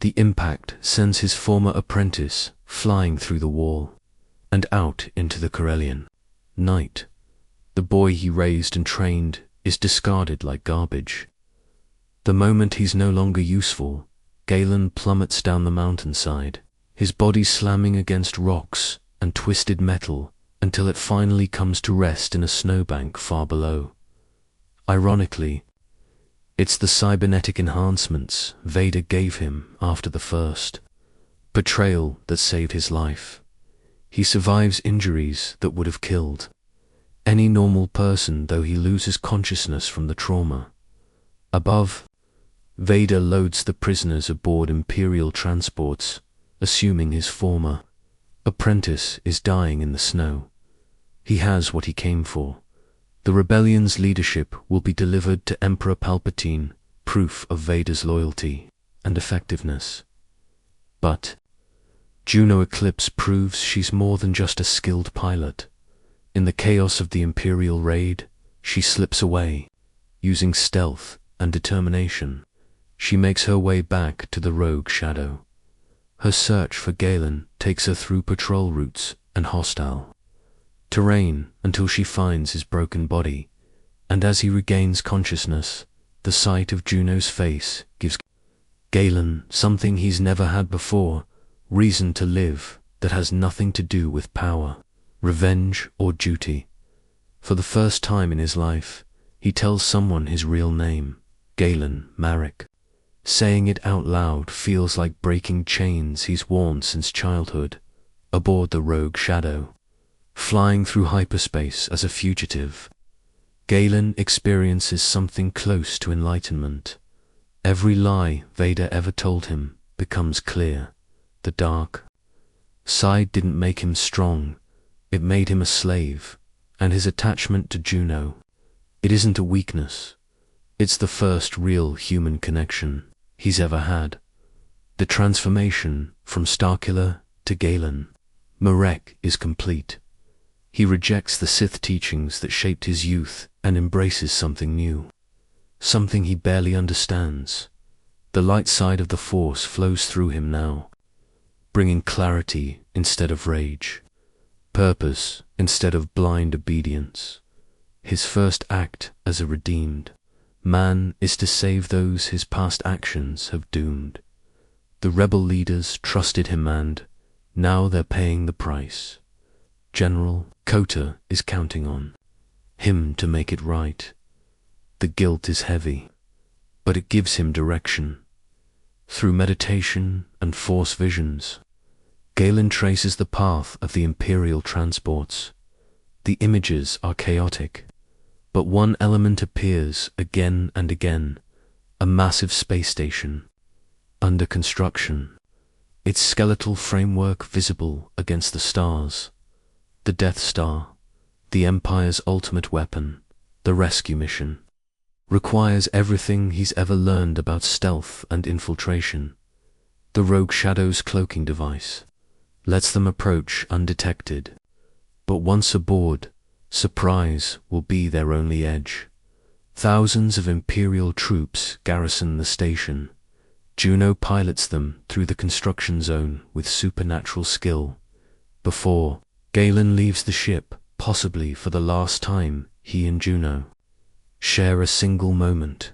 The impact sends his former apprentice flying through the wall and out into the Corellian night. The boy he raised and trained is discarded like garbage. The moment he's no longer useful, Galen plummets down the mountainside, his body slamming against rocks and twisted metal until it finally comes to rest in a snowbank far below. Ironically, it's the cybernetic enhancements Vader gave him after the first betrayal that saved his life. He survives injuries that would have killed any normal person, though he loses consciousness from the trauma. Above, Vader loads the prisoners aboard Imperial transports, assuming his former apprentice is dying in the snow. He has what he came for. The rebellion's leadership will be delivered to Emperor Palpatine, proof of Vader's loyalty and effectiveness. But Juno Eclipse proves she's more than just a skilled pilot. In the chaos of the Imperial raid, she slips away. Using stealth and determination, she makes her way back to the rogue Shadow. Her search for Galen takes her through patrol routes and hostile terrain until she finds his broken body, and as he regains consciousness, the sight of Juno's face gives Galen something he's never had before, reason to live that has nothing to do with power, revenge, or duty. For the first time in his life, he tells someone his real name, Galen Marek. Saying it out loud feels like breaking chains he's worn since childhood, aboard the rogue Shadow, flying through hyperspace as a fugitive. Galen experiences something close to enlightenment. Every lie Vader ever told him becomes clear. The dark side didn't make him strong, it made him a slave, and his attachment to Juno, it isn't a weakness, it's the first real human connection he's ever had. The transformation from Starkiller to Galen Marek is complete. He rejects the Sith teachings that shaped his youth and embraces something new, something he barely understands. The light side of the Force flows through him now, bringing clarity instead of rage, purpose instead of blind obedience. His first act as a redeemed man is to save those his past actions have doomed. The rebel leaders trusted him and now they're paying the price. General Kota is counting on him to make it right. The guilt is heavy, but it gives him direction. Through meditation and Force visions, Galen traces the path of the Imperial transports. The images are chaotic, but one element appears again and again, a massive space station, under construction, its skeletal framework visible against the stars. The Death Star, the Empire's ultimate weapon, the rescue mission, requires everything he's ever learned about stealth and infiltration. The Rogue Shadow's cloaking device lets them approach undetected, but once aboard, surprise will be their only edge. Thousands of Imperial troops garrison the station. Juno pilots them through the construction zone with supernatural skill. Before Galen leaves the ship, possibly for the last time, he and Juno share a single moment,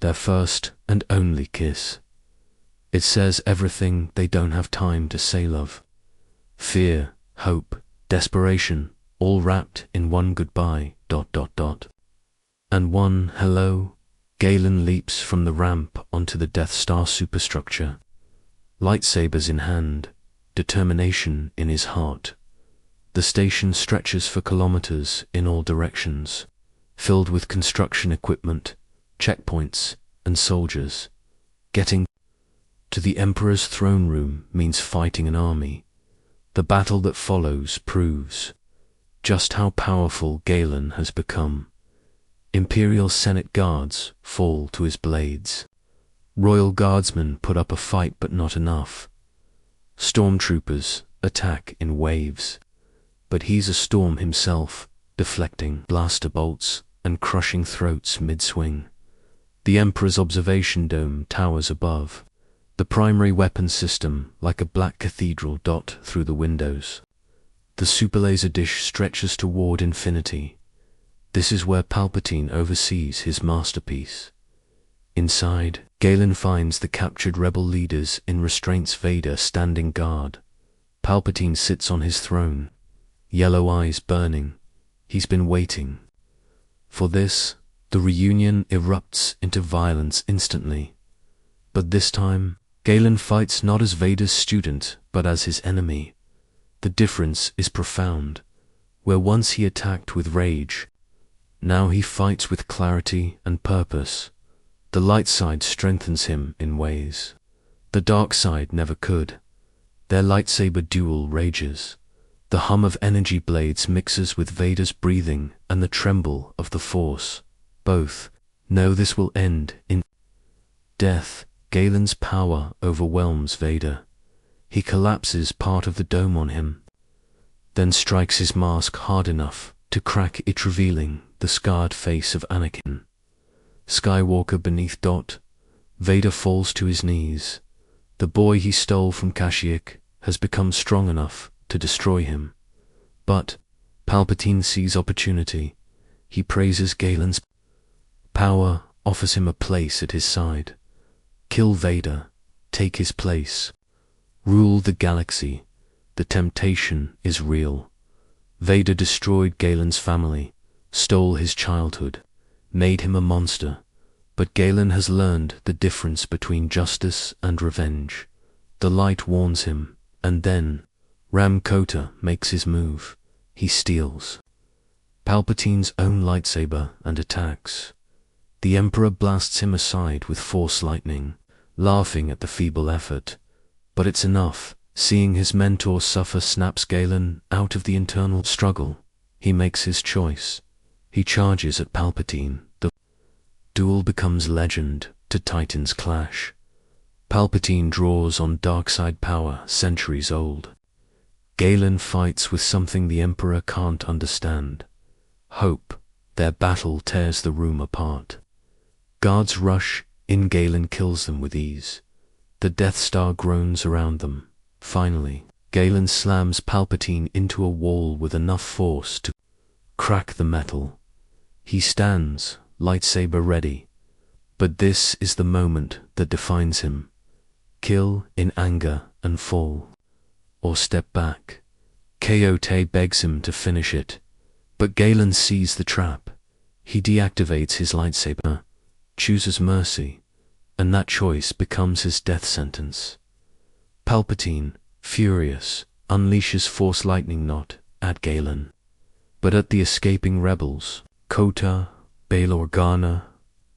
their first and only kiss. It says everything they don't have time to say love. Fear, hope, desperation, all wrapped in one goodbye, ... And one hello. Galen leaps from the ramp onto the Death Star superstructure, lightsabers in hand, determination in his heart. The station stretches for kilometers in all directions, filled with construction equipment, checkpoints, and soldiers. Getting to the Emperor's throne room means fighting an army. The battle that follows proves just how powerful Galen has become. Imperial Senate guards fall to his blades. Royal Guardsmen put up a fight but not enough. Stormtroopers attack in waves, but he's a storm himself, deflecting blaster bolts and crushing throats mid-swing. The Emperor's observation dome towers above, the primary weapon system like a black cathedral dot through the windows. The superlaser dish stretches toward infinity. This is where Palpatine oversees his masterpiece. Inside, Galen finds the captured rebel leaders in restraints, Vader standing guard. Palpatine sits on his throne, yellow eyes burning. He's been waiting for this. The reunion erupts into violence instantly. But this time, Galen fights not as Vader's student, but as his enemy. The difference is profound. Where once he attacked with rage, now he fights with clarity and purpose. The light side strengthens him in ways the dark side never could. Their lightsaber duel rages. The hum of energy blades mixes with Vader's breathing and the tremble of the Force. Both know this will end in death. Galen's power overwhelms Vader. He collapses part of the dome on him, then strikes his mask hard enough to crack it, revealing the scarred face of Anakin Skywalker beneath. Vader falls to his knees. The boy he stole from Kashyyyk has become strong enough to destroy him. But Palpatine sees opportunity. He praises Galen's power, offers him a place at his side. Kill Vader, take his place, rule the galaxy. The temptation is real. Vader destroyed Galen's family, stole his childhood, made him a monster. But Galen has learned the difference between justice and revenge. The light warns him, and then Kota makes his move. He steals Palpatine's own lightsaber and attacks. The Emperor blasts him aside with Force lightning, laughing at the feeble effort. But it's enough. Seeing his mentor suffer snaps Galen out of the internal struggle. He makes his choice. He charges at Palpatine. The duel becomes legend to Titans clash. Palpatine draws on dark-side power centuries old. Galen fights with something the Emperor can't understand. Hope. Their battle tears the room apart. Guards rush in. Galen kills them with ease. The Death Star groans around them. Finally, Galen slams Palpatine into a wall with enough force to crack the metal. He stands, lightsaber ready. But this is the moment that defines him. Kill in anger and fall. Or step back. Coyote begs him to finish it. But Galen sees the trap. He deactivates his lightsaber, chooses mercy, and that choice becomes his death sentence. Palpatine, furious, unleashes Force lightning not at Galen, but at the escaping rebels, Kota, Bail Organa,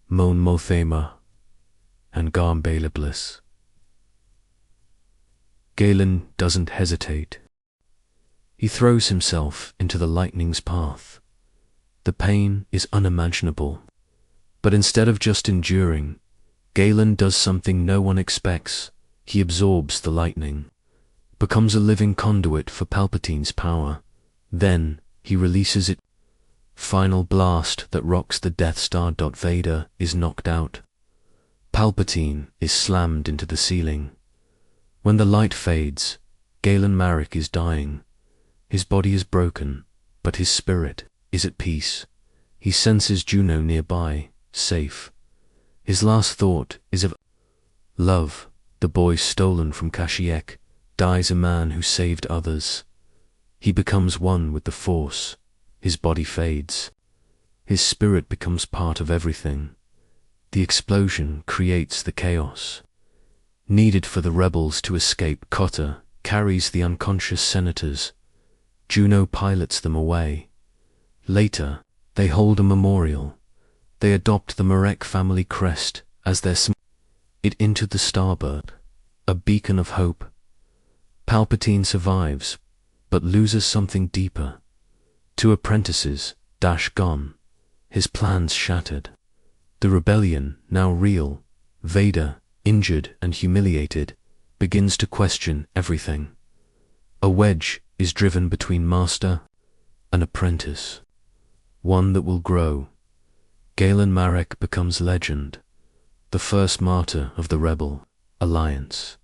Mon Mothema, and Garm Baeliblis. Galen doesn't hesitate. He throws himself into the lightning's path. The pain is unimaginable, but instead of just enduring, Galen does something no one expects. He absorbs the lightning, becomes a living conduit for Palpatine's power. Then he releases it. Final blast that rocks the Death Star. Vader is knocked out. Palpatine is slammed into the ceiling. When the light fades, Galen Marek is dying. His body is broken, but his spirit is at peace. He senses Juno nearby, safe. His last thought is of love. The boy stolen from Kashyyyk dies a man who saved others. He becomes one with the Force. His body fades. His spirit becomes part of everything. The explosion creates the chaos needed for the rebels to escape. Kota carries the unconscious senators. Juno pilots them away. Later, they hold a memorial. They adopt the Marek family crest as their it into the Starbird, a beacon of hope. Palpatine survives, but loses something deeper. 2 apprentices, gone. His plans shattered. The rebellion, now real, Vader, injured and humiliated, begins to question everything. A wedge is driven between master and apprentice, one that will grow. Galen Marek becomes legend, the first martyr of the Rebel Alliance.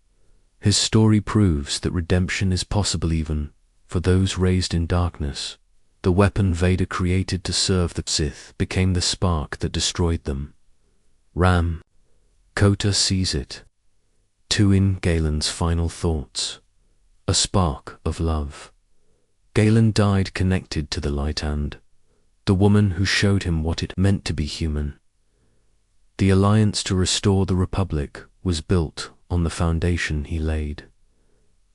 His story proves that redemption is possible even for those raised in darkness. The weapon Vader created to serve the Sith became the spark that destroyed them. Ram. Kota sees it. 2 in Galen's final thoughts. A spark of love. Galen died connected to the light and the woman who showed him what it meant to be human. The alliance to restore the Republic was built on the foundation he laid.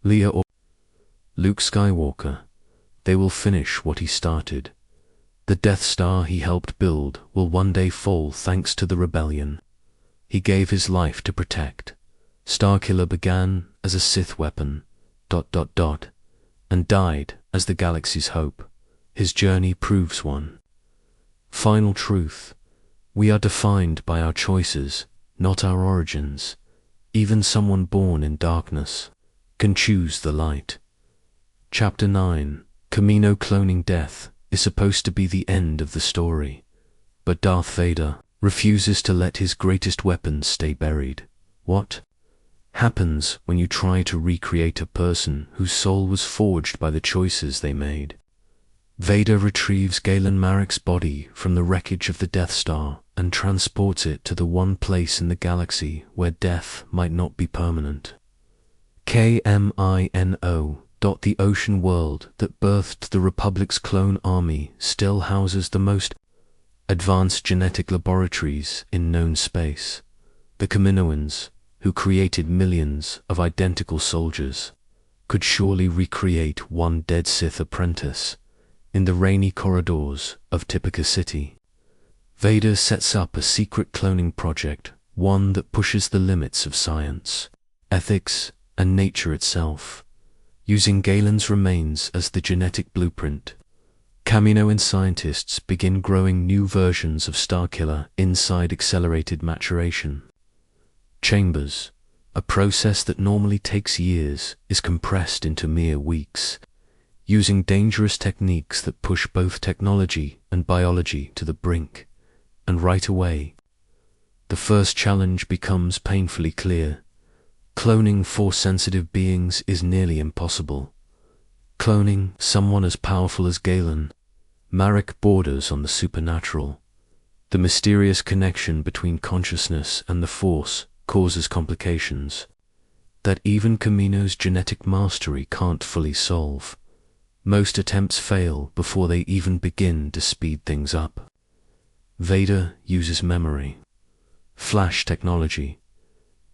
Leia or Luke Skywalker, they will finish what he started. The Death Star he helped build will one day fall thanks to the rebellion he gave his life to protect. Starkiller began as a Sith weapon, and died as the galaxy's hope. His journey proves one. Final truth. We are defined by our choices, not our origins. Even someone born in darkness can choose the light. Chapter 9. Kamino cloning death is supposed to be the end of the story, but Darth Vader refuses to let his greatest weapons stay buried. What happens when you try to recreate a person whose soul was forged by the choices they made? Vader retrieves Galen Marek's body from the wreckage of the Death Star and transports it to the one place in the galaxy where death might not be permanent. Kamino. The ocean world that birthed the Republic's clone army still houses the most advanced genetic laboratories in known space. The Kaminoans, who created millions of identical soldiers, could surely recreate one dead Sith apprentice in the rainy corridors of Tipica City, Vader sets up a secret cloning project, one that pushes the limits of science, ethics, and nature itself. Using Galen's remains as the genetic blueprint, Kamino scientists begin growing new versions of Starkiller inside accelerated maturation chambers. A process that normally takes years is compressed into mere weeks, using dangerous techniques that push both technology and biology to the brink. And right away, the first challenge becomes painfully clear. Cloning Force-sensitive beings is nearly impossible. Cloning someone as powerful as Galen Marek borders on the supernatural. The mysterious connection between consciousness and the Force causes complications that even Kamino's genetic mastery can't fully solve. Most attempts fail before they even begin to speed things up. Vader uses memory, flash technology.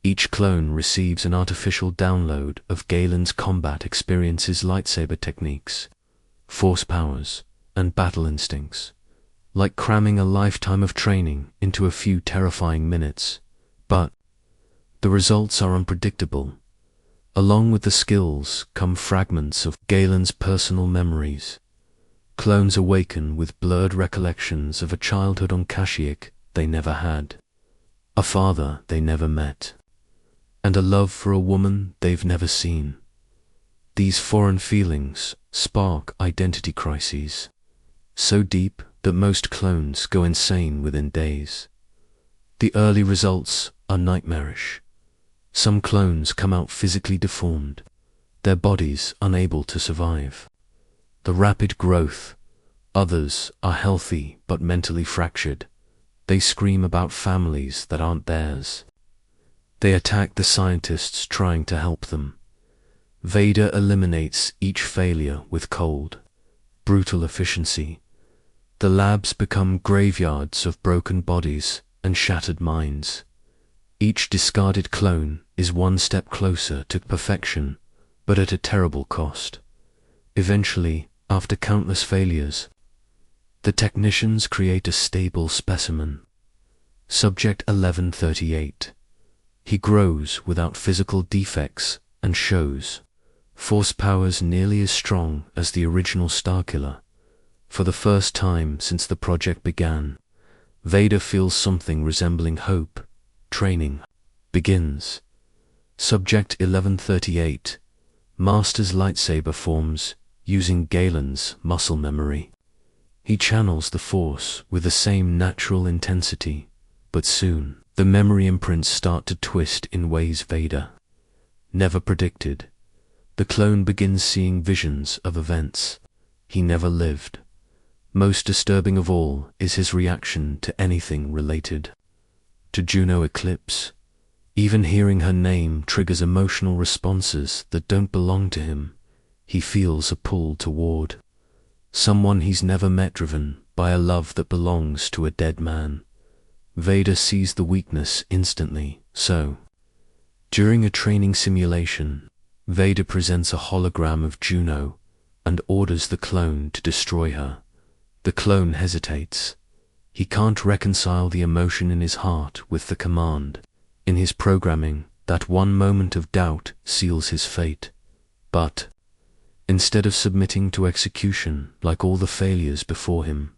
Each clone receives an artificial download of Galen's combat experiences, lightsaber techniques, force powers, and battle instincts, like cramming a lifetime of training into a few terrifying minutes. But the results are unpredictable. Along with the skills come fragments of Galen's personal memories. Clones awaken with blurred recollections of a childhood on Kashyyyk they never had, a father they never met, and a love for a woman they've never seen. These foreign feelings spark identity crises, so deep that most clones go insane within days. The early results are nightmarish. Some clones come out physically deformed, their bodies unable to survive. The rapid growth. Others are healthy but mentally fractured. They scream about families that aren't theirs. They attack the scientists trying to help them. Vader eliminates each failure with cold, brutal efficiency. The labs become graveyards of broken bodies and shattered minds. Each discarded clone is one step closer to perfection, but at a terrible cost. Eventually, after countless failures, the technicians create a stable specimen. Subject 1138. He grows without physical defects and shows force powers nearly as strong as the original Starkiller. For the first time since the project began, Vader feels something resembling hope. Training begins. Subject 1138 masters lightsaber forms using Galen's muscle memory. He channels the Force with the same natural intensity, but soon the memory imprints start to twist in ways Vader never predicted. The clone begins seeing visions of events he never lived. Most disturbing of all is his reaction to anything related to Juno Eclipse. Even hearing her name triggers emotional responses that don't belong to him. He feels a pull toward someone he's never met, driven by a love that belongs to a dead man. Vader sees the weakness instantly, so during a training simulation, Vader presents a hologram of Juno and orders the clone to destroy her. The clone hesitates. He can't reconcile the emotion in his heart with the command. In his programming, that one moment of doubt seals his fate. But instead of submitting to execution like all the failures before him,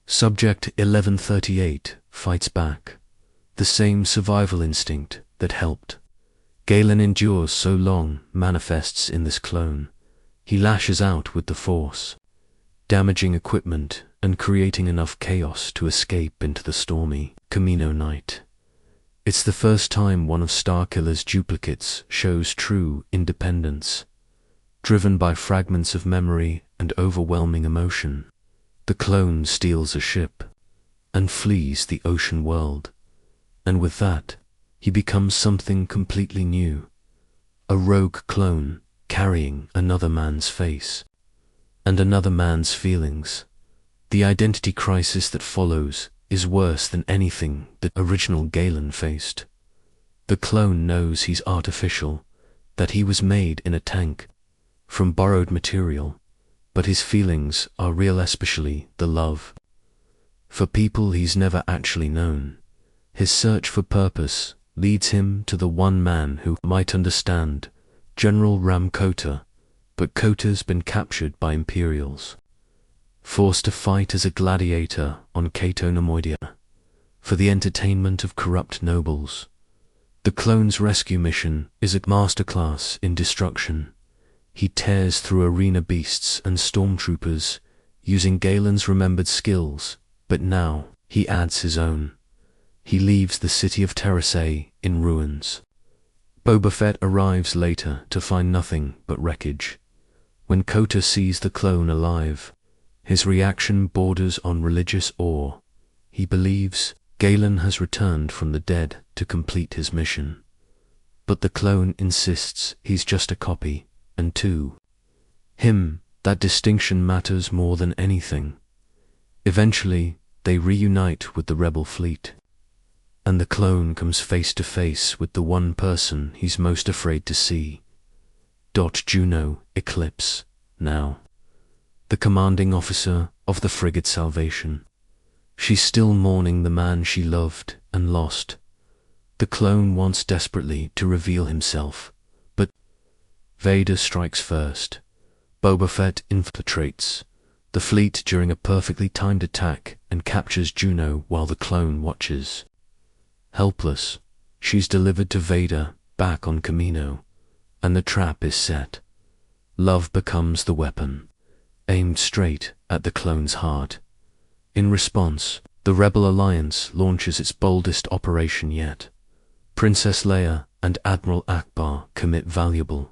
Subject 1138 fights back. The same survival instinct that helped Galen endure so long manifests in this clone. He lashes out with the Force, damaging equipment and creating enough chaos to escape into the stormy Kamino night. It's the first time one of Starkiller's duplicates shows true independence. Driven by fragments of memory and overwhelming emotion, the clone steals a ship and flees the ocean world. And with that, he becomes something completely new. A rogue clone carrying another man's face and another man's feelings. The identity crisis that follows is worse than anything the original Galen faced. The clone knows he's artificial, that he was made in a tank, from borrowed material. but his feelings are real, especially the love for people he's never actually known. His search for purpose leads him to the one man who might understand, General Ram Kota, but Kota's been captured by Imperials, forced to fight as a gladiator on Cato Nemoidia for the entertainment of corrupt nobles. The clone's rescue mission is a masterclass in destruction. He tears through arena beasts and stormtroopers using Galen's remembered skills, but now he adds his own. He leaves the city of Terrasay in ruins. Boba Fett arrives later to find nothing but wreckage. When Kota sees the clone alive, his reaction borders on religious awe. He believes Galen has returned from the dead to complete his mission. But the clone insists he's just a copy, and to him, that distinction matters more than anything. Eventually, they reunite with the rebel fleet, and the clone comes face to face with the one person he's most afraid to see. Juno Eclipse, now the commanding officer of the frigate Salvation. She's still mourning the man she loved and lost. The clone wants desperately to reveal himself, but Vader strikes first. Boba Fett infiltrates the fleet during a perfectly timed attack and captures Juno while the clone watches. Helpless, she's delivered to Vader back on Kamino, and the trap is set. Love becomes the weapon, aimed straight at the clone's heart. In response, the Rebel Alliance launches its boldest operation yet. Princess Leia and Admiral Akbar commit valuable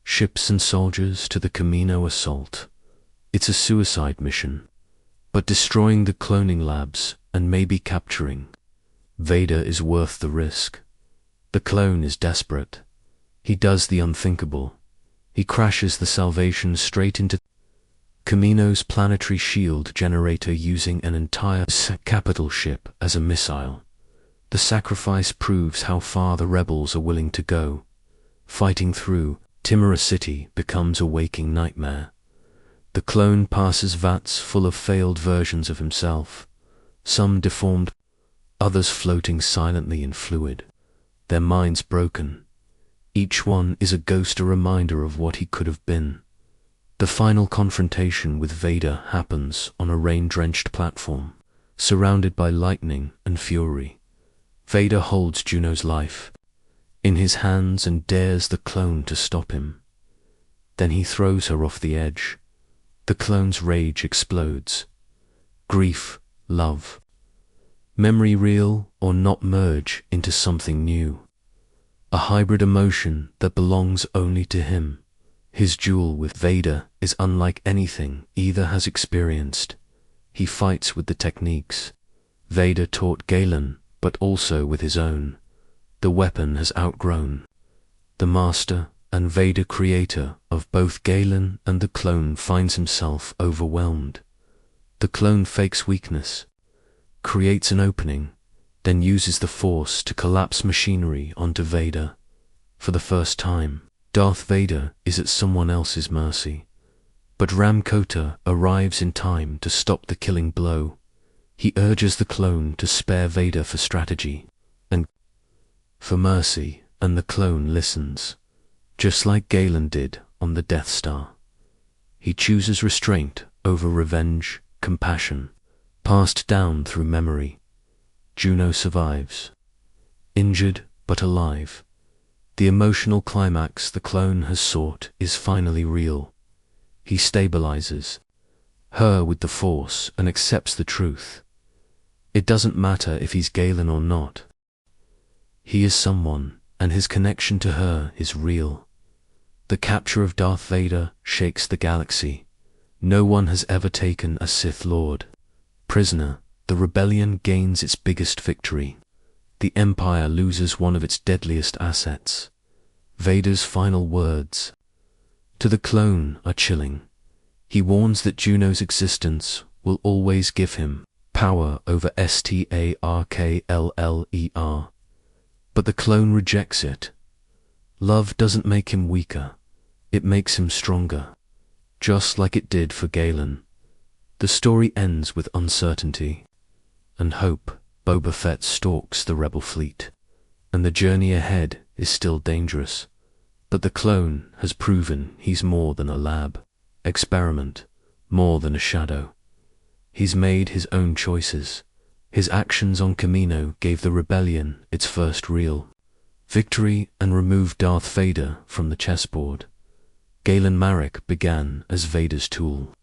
ships and soldiers to the Kamino assault. It's a suicide mission, but destroying the cloning labs and maybe capturing Vader is worth the risk. The clone is desperate. He does the unthinkable. He crashes the Salvation straight into Kamino's planetary shield generator using an entire capital ship as a missile. The sacrifice proves how far the rebels are willing to go. Fighting through Timora City becomes a waking nightmare. The clone passes vats full of failed versions of himself, some deformed, others floating silently in fluid, their minds broken. Each one is a ghost, a reminder of what he could have been. The final confrontation with Vader happens on a rain-drenched platform, surrounded by lightning and fury. Vader holds Juno's life in his hands and dares the clone to stop him. Then he throws her off the edge. The clone's rage explodes. Grief, love, memory, real or not, merge into something new. A hybrid emotion that belongs only to him. His duel with Vader is unlike anything either has experienced. He fights with the techniques Vader taught Galen, but also with his own. The weapon has outgrown the master, and Vader, creator of both Galen and the clone, finds himself overwhelmed. The clone fakes weakness, creates an opening, then uses the Force to collapse machinery onto Vader. For the first time, Darth Vader is at someone else's mercy. But Ram Kota arrives in time to stop the killing blow. He urges the clone to spare Vader for strategy and for mercy, and the clone listens, just like Galen did on the Death Star. He chooses restraint over revenge, compassion, passed down through memory. Juno survives, injured but alive. The emotional climax the clone has sought is finally real. He stabilizes her with the Force and accepts the truth. It doesn't matter if he's Galen or not. He is someone, and his connection to her is real. The capture of Darth Vader shakes the galaxy. No one has ever taken a Sith Lord prisoner. The rebellion gains its biggest victory. The Empire loses one of its deadliest assets. Vader's final words to the clone are chilling. He warns that Juno's existence will always give him power over Starkiller. But the clone rejects it. Love doesn't make him weaker, it makes him stronger. Just like it did for Galen, the story ends with uncertainty and hope. Boba Fett stalks the rebel fleet, and the journey ahead is still dangerous. But the clone has proven he's more than a lab experiment, more than a shadow. He's made his own choices. His actions on Kamino gave the rebellion its first real victory and removed Darth Vader from the chessboard. Galen Marek began as Vader's tool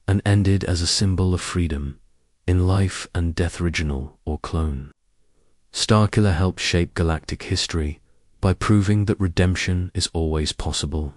and ended as a symbol of freedom in life and death, original or clone. Starkiller helped shape galactic history by proving that redemption is always possible.